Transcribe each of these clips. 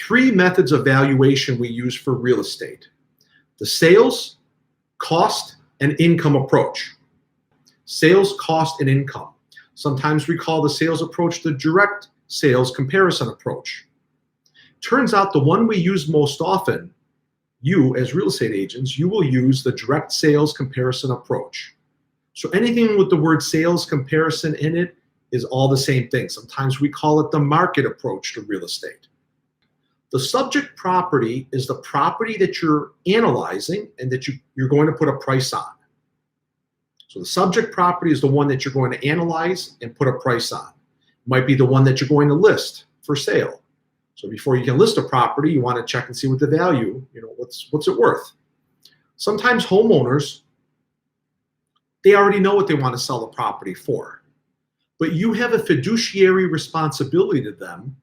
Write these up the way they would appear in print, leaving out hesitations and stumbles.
three methods of valuation we use for real estate: the sales, cost, and income approach. Sales, cost, and income. Sometimes we call the sales approach the direct sales comparison approach. Turns out the one we use most often, you as real estate agents, you will use the direct sales comparison approach. So anything with the word sales comparison in it is all the same thing. Sometimes we call it the market approach to real estate. The subject property is the property that you're analyzing and that you're going to put a price on. So the subject property is the one that you're going to analyze and put a price on. It might be the one that you're going to list for sale. So before you can list a property, you want to check and see what the value, what's it worth. Sometimes homeowners, they already know what they want to sell the property for, but you have a fiduciary responsibility to them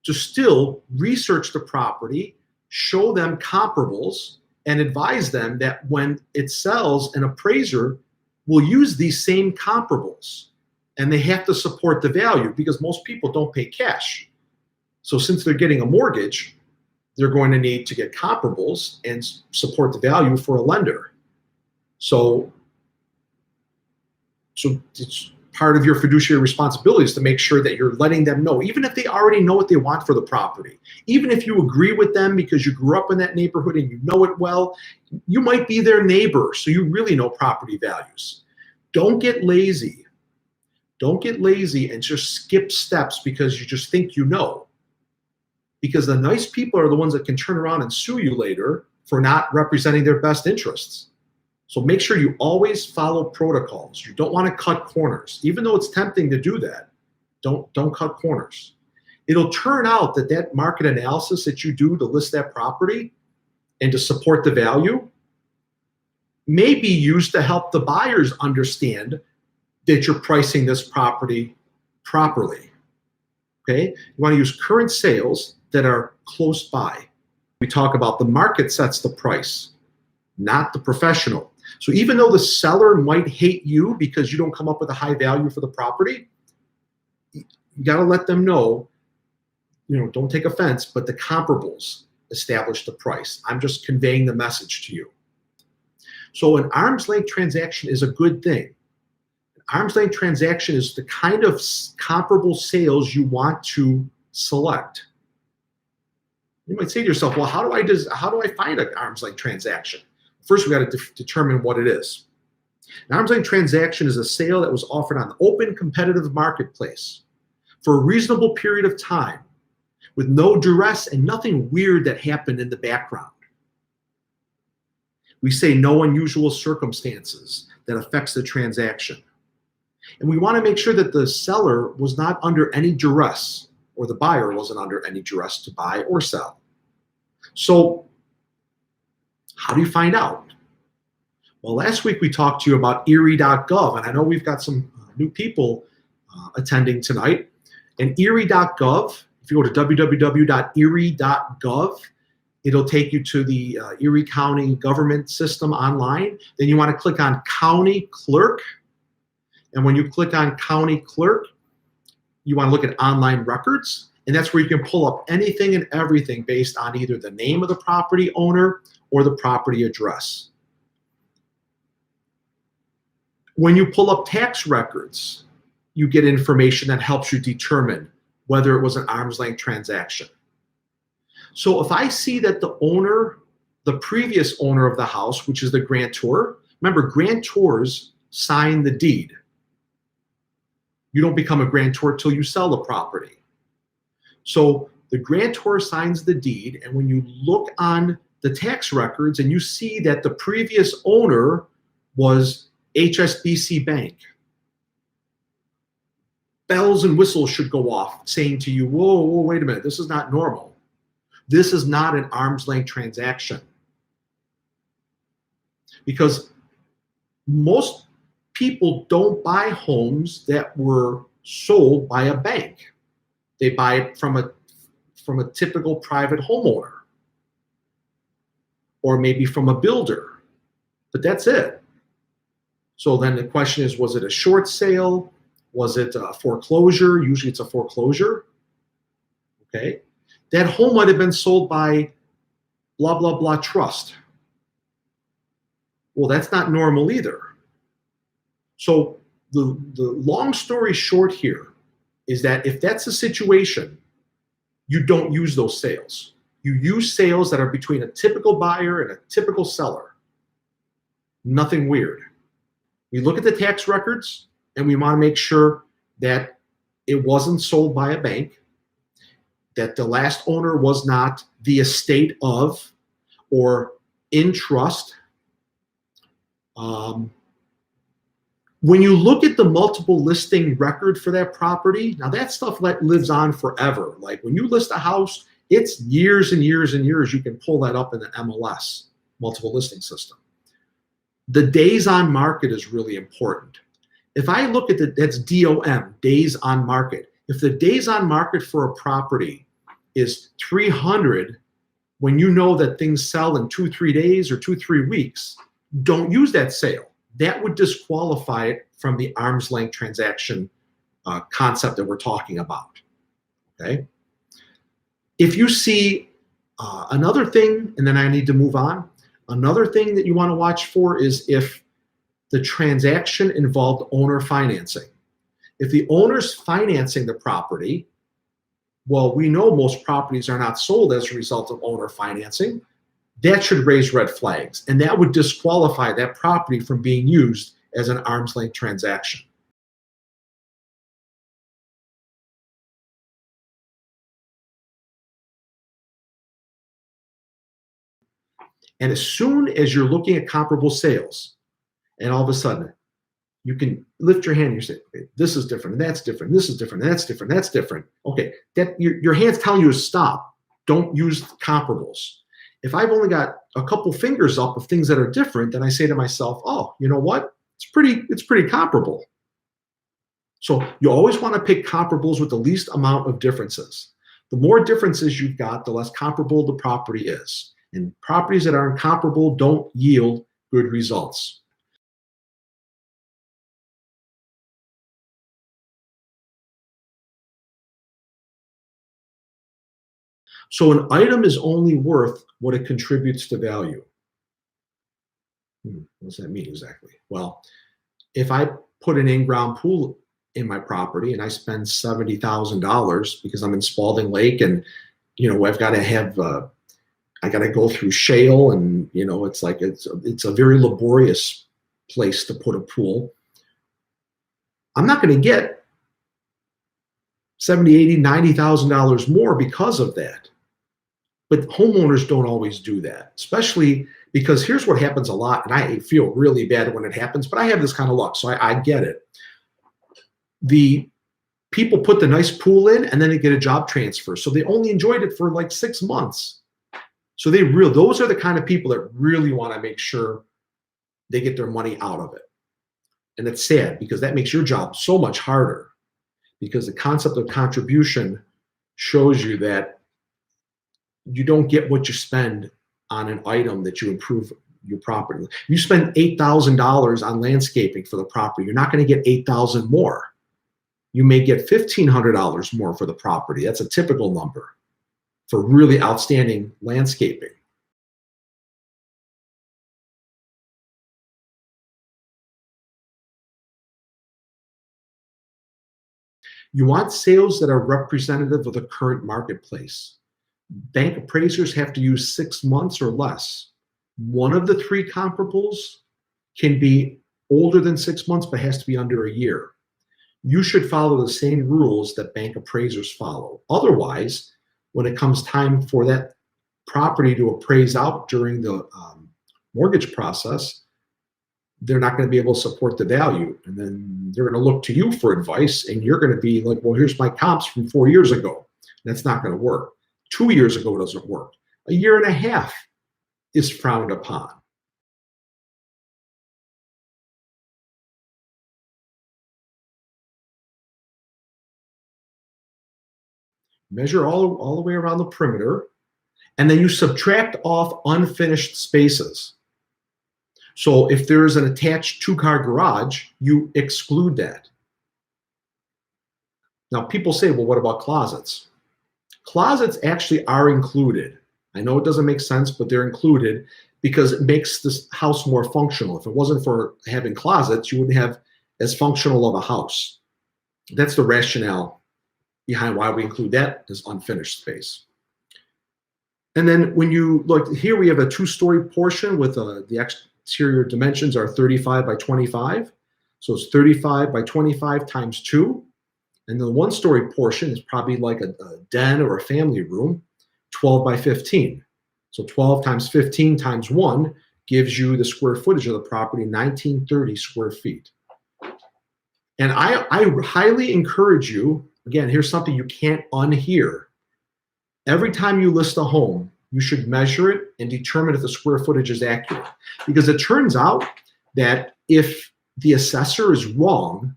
to still research the property, show them comparables, and advise them that when it sells, an appraiser will use these same comparables, and they have to support the value because most people don't pay cash. So since they're getting a mortgage, they're going to need to get comparables and support the value for a lender. So it's part of your fiduciary responsibility is to make sure that you're letting them know, even if they already know what they want for the property, even if you agree with them because you grew up in that neighborhood and you know it well, you might be their neighbor, so you really know property values. Don't get lazy. Don't get lazy and just skip steps because you just think you know. Because the nice people are the ones that can turn around and sue you later for not representing their best interests. So make sure you always follow protocols. You don't want to cut corners. Even though it's tempting to do that, don't cut corners. It'll turn out that market analysis that you do to list that property and to support the value may be used to help the buyers understand that you're pricing this property properly. Okay? You want to use current sales that are close by. We talk about the market sets the price, not the professional. So even though the seller might hate you because you don't come up with a high value for the property, you got to let them know, don't take offense, but the comparables establish the price. I'm just conveying the message to you. So an arm's length transaction is a good thing. An arm's length transaction is the kind of comparable sales you want to select. You might say to yourself, well, how do I find an arm's length transaction? First, we got to determine what it is. An arm's length transaction is a sale that was offered on the open competitive marketplace for a reasonable period of time with no duress and nothing weird that happened in the background. We say no unusual circumstances that affects the transaction. And we want to make sure that the seller was not under any duress, or the buyer wasn't under any duress to buy or sell. So how do you find out? Well, last week we talked to you about erie.gov, and I know we've got some new people attending tonight. And erie.gov, if you go to www.erie.gov, it'll take you to the Erie County government system online. Then you want to click on County Clerk. And when you click on County Clerk, you want to look at online records. And that's where you can pull up anything and everything based on either the name of the property owner or the property address. When you pull up tax records, you get information that helps you determine whether it was an arm's length transaction. So if I see that the previous owner of the house, which is the grantor, remember, grantors sign the deed. You don't become a grantor till you sell the property. So the grantor signs the deed, and when you look on the tax records and you see that the previous owner was HSBC Bank, bells and whistles should go off saying to you, whoa, wait a minute, this is not normal. This is not an arm's length transaction. Because most people don't buy homes that were sold by a bank. They buy it from a typical private homeowner, or maybe from a builder, but that's it. So then the question is, was it a short sale? Was it a foreclosure? Usually it's a foreclosure. Okay. that home might have been sold by blah, blah, blah trust. Well, that's not normal either. So the long story short here is that if that's the situation, you don't use those sales. You use sales that are between a typical buyer and a typical seller. Nothing weird. We look at the tax records and we want to make sure that it wasn't sold by a bank, that the last owner was not the estate of or in trust. When you look at the multiple listing record for that property, now that stuff lives on forever. Like when you list a house, it's years and years and years. You can pull that up in the MLS, multiple listing system. The days on market is really important. If I look at that's DOM, days on market. If the days on market for a property is 300, when you know that things sell in 2-3 days or 2-3 weeks, don't use that sale. That would disqualify it from the arm's length transaction concept that we're talking about. Okay. If you see another thing, and then I need to move on, another thing that you want to watch for is if the transaction involved owner financing. If the owner's financing the property, well, we know most properties are not sold as a result of owner financing. That should raise red flags, and that would disqualify that property from being used as an arm's length transaction. And as soon as you're looking at comparable sales, and all of a sudden you can lift your hand and you say, okay, this is different, and that's different, this is different, and that's different, that's different. Okay, that your hand's telling you to stop. Don't use comparables. If I've only got a couple fingers up of things that are different, then I say to myself, oh, you know what? It's pretty comparable. So you always want to pick comparables with the least amount of differences. The more differences you've got, the less comparable the property is. And properties that are incomparable don't yield good results. So an item is only worth what it contributes to value. What does that mean exactly? Well, if I put an in-ground pool in my property and I spend $70,000 because I'm in Spalding Lake, and I've got to have I got to go through shale, and it's like it's a very laborious place to put a pool. I'm not going to get $70,000, $80,000, $90,000 more because of that. But homeowners don't always do that, especially because here's what happens a lot, and I feel really bad when it happens, but I have this kind of luck, so I get it. The people put the nice pool in, and then they get a job transfer, so they only enjoyed it for like 6 months. So those are the kind of people that really want to make sure they get their money out of it. And it's sad because that makes your job so much harder, because the concept of contribution shows you that you don't get what you spend on an item that you improve your property. You spend $8,000 on landscaping for the property. You're not going to get $8,000 more. You may get $1,500 more for the property. That's a typical number for really outstanding landscaping. You want sales that are representative of the current marketplace. Bank appraisers have to use 6 months or less. One of the 3 comparables can be older than 6 months, but has to be under a year. You should follow the same rules that bank appraisers follow. Otherwise, when it comes time for that property to appraise out during the mortgage process, they're not going to be able to support the value. And then they're going to look to you for advice, and you're going to be like, well, here's my comps from 4 years ago. That's not going to work. 2 years ago doesn't work. A year and a half is frowned upon. Measure all the way around the perimeter, and then you subtract off unfinished spaces. So if there's an attached 2-car garage, you exclude that. Now people say, well, what about closets? Closets actually are included. I know it doesn't make sense, but they're included because it makes this house more functional. If it wasn't for having closets, you wouldn't have as functional of a house. That's the rationale behind why we include that as unfinished space. And then when you look here, we have a 2-story portion with the exterior dimensions are 35 by 25. So it's 35 by 25 times 2. And the 1-story portion is probably like a den or a family room, 12 by 15. So 12 times 15 times 1 gives you the square footage of the property, 1930 square feet. And I highly encourage you, again, here's something you can't unhear. Every time you list a home, you should measure it and determine if the square footage is accurate. Because it turns out that if the assessor is wrong,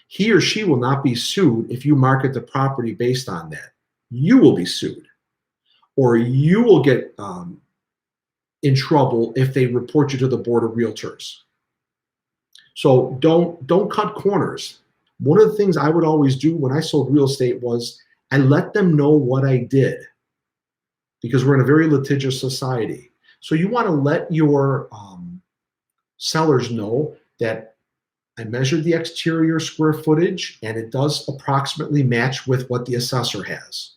he or she will not be sued if you market the property based on that. You will be sued. Or you will get in trouble if they report you to the Board of Realtors. So don't cut corners. One of the things I would always do when I sold real estate was I let them know what I did, because we're in a very litigious society. So you want to let your sellers know that I measured the exterior square footage and it does approximately match with what the assessor has.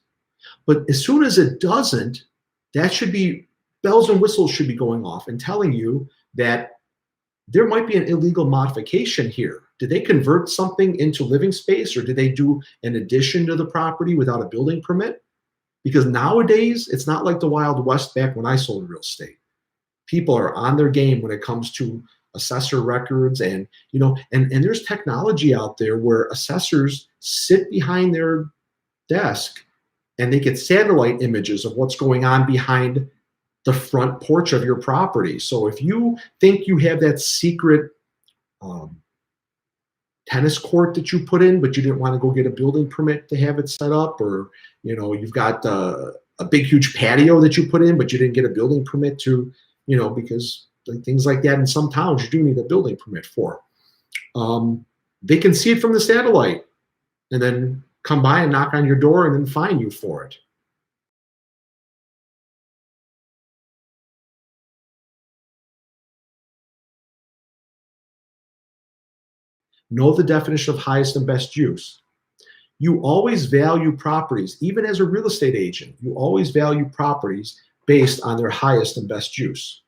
But as soon as it doesn't, that should be, bells and whistles should be going off and telling you that there might be an illegal modification here. Did they convert something into living space, or did they do an addition to the property without a building permit? Because nowadays, it's not like the Wild West back when I sold real estate. People are on their game when it comes to assessor records, and and there's technology out there where assessors sit behind their desk and they get satellite images of what's going on behind the front porch of your property. So if you think you have that secret tennis court that you put in, but you didn't want to go get a building permit to have it set up, or you've got a big huge patio that you put in, but you didn't get a building permit to, because things like that in some towns you do need a building permit for. They can see it from the satellite and then come by and knock on your door and then fine you for it. Know the definition of highest and best use. You always value properties, even as a real estate agent, you always value properties based on their highest and best use.